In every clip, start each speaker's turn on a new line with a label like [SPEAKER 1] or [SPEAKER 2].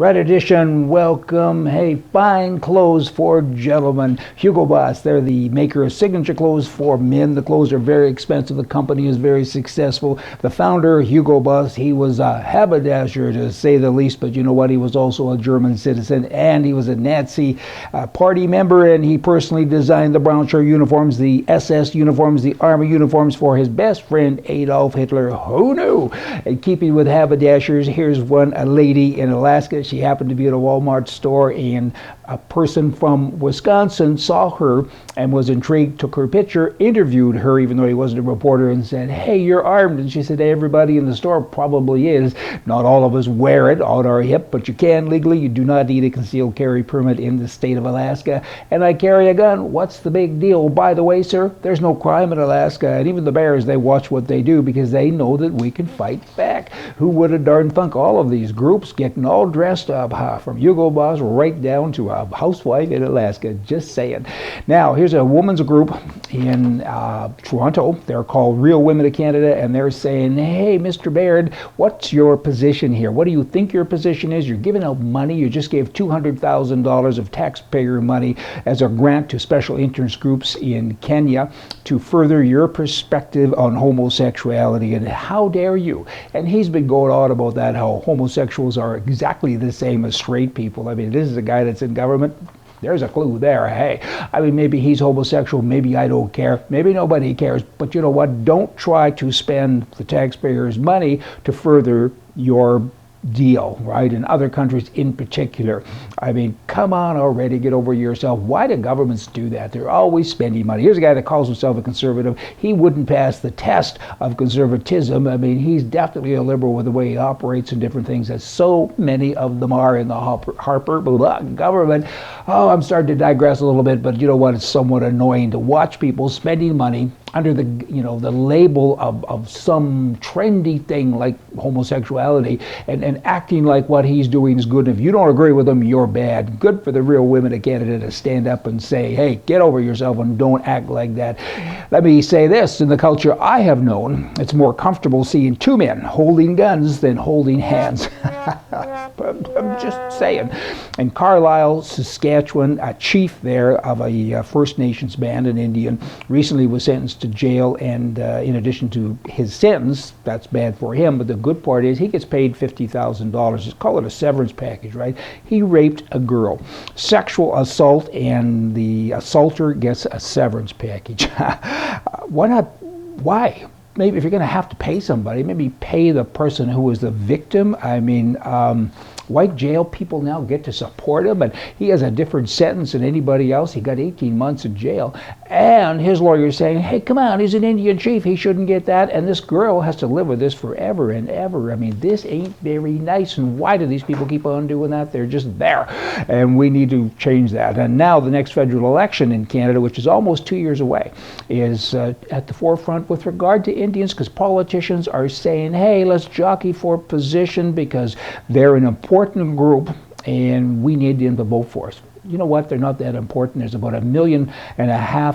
[SPEAKER 1] Red Edition, welcome. Hey, fine clothes for gentlemen. Hugo Boss, they're the maker of signature clothes for men. The clothes are very expensive. The company is very successful. The founder, Hugo Boss, he was a haberdasher to say the least, but you know what? He was also a German citizen, and he was a Nazi party member, and he personally designed the brown shirt uniforms, the SS uniforms, the army uniforms for his best friend, Adolf Hitler. Who knew? And keeping with haberdashers, here's one, a lady in Alaska. She happened to be at a Walmart store, and a person from Wisconsin saw her and was intrigued, took her picture, interviewed her, even though he wasn't a reporter, and said, "Hey, you're armed." And she said, "Everybody in the store probably is. Not all of us wear it on our hip, but you can legally. You do not need a concealed carry permit in the state of Alaska. And I carry a gun. What's the big deal? By the way, sir, there's no crime in Alaska." And even the bears, they watch what they do because they know that we can fight back. Who would have darn thunk all of these groups getting all dressed up, from Hugo Boss right down to a housewife in Alaska? Just saying. Now, here's a women's group in Toronto. They're called Real Women of Canada, and they're saying, "Hey, Mr. Baird, what's your position here? What do you think your position is? You're giving out money. You just gave $200,000 of taxpayer money as a grant to special interest groups in Kenya to further your perspective on homosexuality, and how dare you?" And he's been going on about that, how homosexuals are exactly the same as straight people. I mean, this is a guy that's in government. There's a clue there. Hey, I mean, maybe he's homosexual, maybe I don't care, maybe nobody cares, but you know what? Don't try to spend the taxpayers' money to further your deal, right? In other countries in particular. I mean, come on already, get over yourself. Why do governments do that? They're always spending money. Here's a guy that calls himself a conservative. He wouldn't pass the test of conservatism. I mean, he's definitely a liberal with the way he operates and different things, as so many of them are in the Harper government. Oh, I'm starting to digress a little bit, but you know what? It's somewhat annoying to watch people spending money under the, the label of some trendy thing like homosexuality, and acting like what he's doing is good. If you don't agree with him, you're bad. Good for the Real Women of Canada to stand up and say, "Hey, get over yourself and don't act like that." Let me say this, in the culture I have known, it's more comfortable seeing two men holding guns than holding hands. I'm just saying. In Carlisle, Saskatchewan, a chief there of a First Nations band, an Indian, recently was sentenced to jail, and in addition to his sentence, that's bad for him, but the good part is he gets paid $50,000. Just call it a severance package, right? He raped a girl. Sexual assault, and the assaulter gets a severance package. Why not? Why? Maybe if you're going to have to pay somebody, maybe pay the person who was the victim. I mean, white jail people now get to support him, and he has a different sentence than anybody else. He got 18 months in jail, and his lawyer's saying, "Hey, come on, he's an Indian chief, he shouldn't get that," and this girl has to live with this forever and ever. I mean, this ain't very nice, and why do these people keep on doing that? They're just there, and we need to change that. And now the next federal election in Canada, which is almost 2 years away, is at the forefront with regard to Indians, because politicians are saying, "Hey, let's jockey for position because they're an important group and we need them to vote for us." You know what? They're not that important. There's about 1.5 million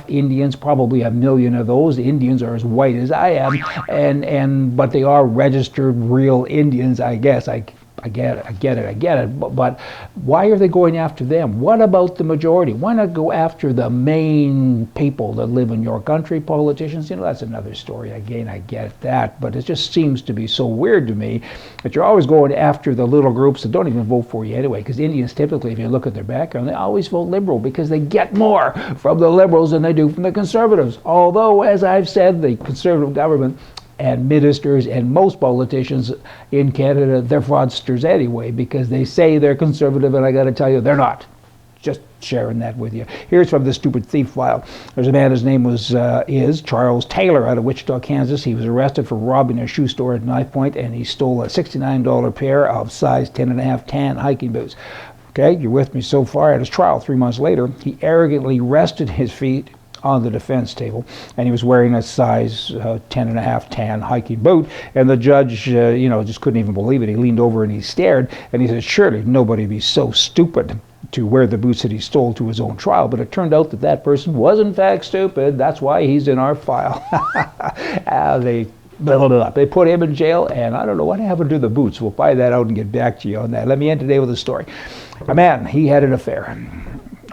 [SPEAKER 1] Indians. Probably 1 million of those Indians are as white as I am, but they are registered real Indians, I guess. I get it. But why are they going after them? What about the majority? Why not go after the main people that live in your country, politicians? That's another story. Again, I get that. But it just seems to be so weird to me that you're always going after the little groups that don't even vote for you anyway. Because Indians typically, if you look at their background, they always vote liberal because they get more from the liberals than they do from the conservatives. Although, as I've said, the conservative government and ministers and most politicians in Canada, they're fraudsters anyway, because they say they're conservative, and I got to tell you, they're not. Just sharing that with you. Here's from the Stupid Thief file. There's a man, his name is Charles Taylor, out of Wichita, Kansas. He was arrested for robbing a shoe store at Knife Point, and he stole a $69 pair of size 10.5 tan hiking boots. Okay, you're with me so far? At his trial 3 months later, he arrogantly rested his feet on the defense table, and he was wearing a size 10.5 tan hiking boot, and the judge just couldn't even believe it. He leaned over and he stared, and he said, "Surely nobody would be so stupid to wear the boots that he stole to his own trial." But it turned out that that person was in fact stupid. That's why he's in our file. They Blah, blah, blah. They put him in jail, and I don't know what happened to the boots. We'll find that out and get back to you on that. Let me end today with a story. A man, he had an affair.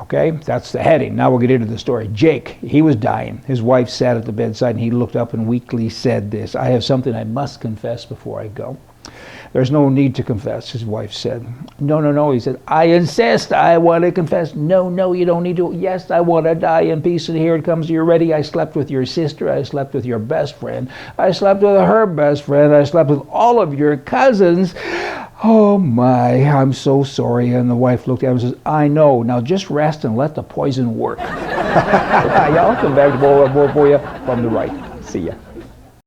[SPEAKER 1] Okay, that's the heading. Now we'll get into the story. Jake, he was dying. His wife sat at the bedside, and he looked up and weakly said this, "I have something I must confess before I go." "There's no need to confess," his wife said. "No, no, no," he said. "I insist. I want to confess." "No, no, you don't need to." "Yes, I want to die in peace, and here it comes. You're ready. I slept with your sister. I slept with your best friend. I slept with her best friend. I slept with all of your cousins. Oh my, I'm so sorry." And the wife looked at him and says, "I know. Now just rest and let the poison work." Y'all come back to more for you from the right. See ya.